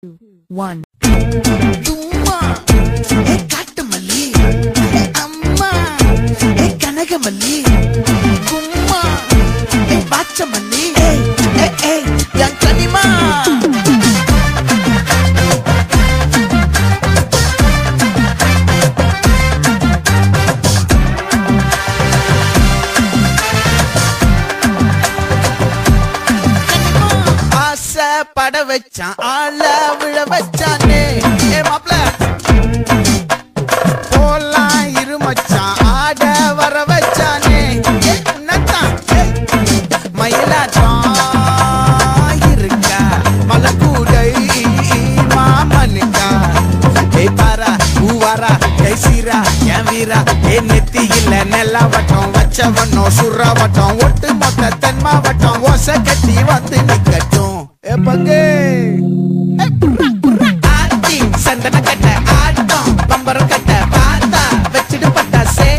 1. தும்மா ஏ காட்டுமல்லி ஏ அம்மா ஏ கனகமல்லி கும்மா ஏ பாச்சமல்லி ஏ என் கனிமா ஆசை பட வச்சான் ஆள விழ வச்சானே ஏ மாப்ள போலாம் இருமச்சான் ஆட வர வச்சானே உன்னதான் மயிலாட்டம் இருக்கா மலக்கூடை மாமனுக்கா ஏய் பாரா பூவாரா கைசீரா என் வீரா ஏ நெத்தி இல்ல நெல்லாவட்டம் வச்சவனும் சுறாவட்டம் ஒட்டு மொத்த தென் மாவட்டம் ஓசை கட்டி வந்து நிக்கட்டும் ஏ பங்கே ஆத்தி சந்தன கட்ட ஆட்டம் பம்பரம் கட்ட பாத்தா வச்சிடு பட்டாசே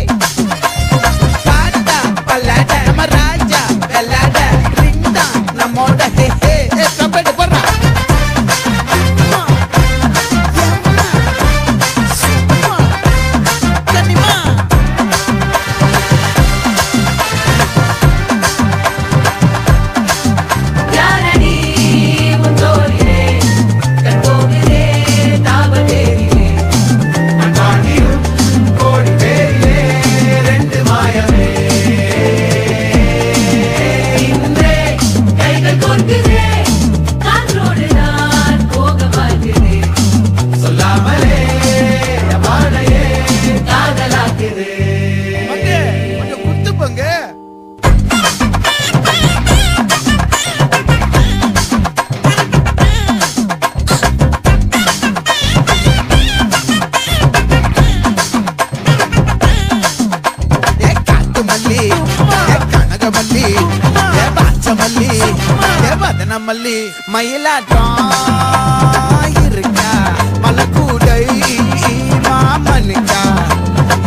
பாட்டா பல்லாட நம்ம ராஜா வெள்ளாட ரிங்டா நம்மோட ஹே ஹே கபடி போடுறா மல்லி மயிலாட்டம் இருக்கா மலக்கூடை மாமனுக்கா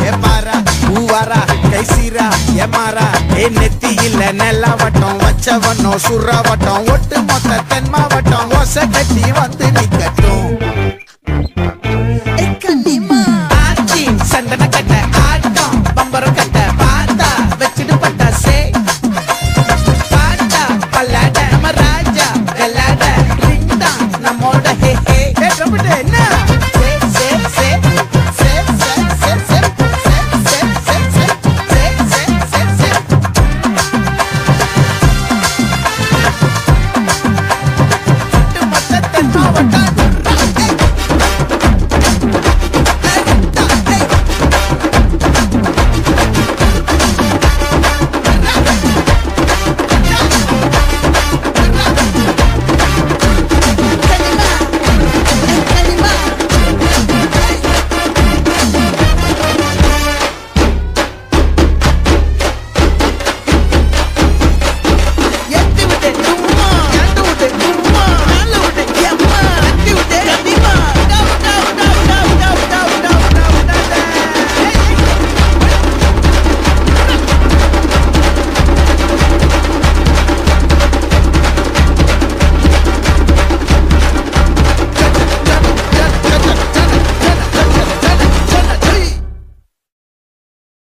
ஏ பாரா பூவாரா கைசீரா ஏ மாறா ஏ நெத்தி இல்ல நெல்லாவட்டம் வச்சவனும் சுறாவட்டம் ஒட்டு மொத்த தென் மாவட்டம் ஓசை கட்டி வந்து நிக்கட்டும் ஆச்சி சந்தன கட்ட ஆட்டம் பம்பரம் கட்ட பாத்தா வச்சிடு பட்டாசே பாட்டா பல்லாட நம்ம ராஜா வெள்ளாட ரிங்டா நம்மோட ஹே ஹே என்ன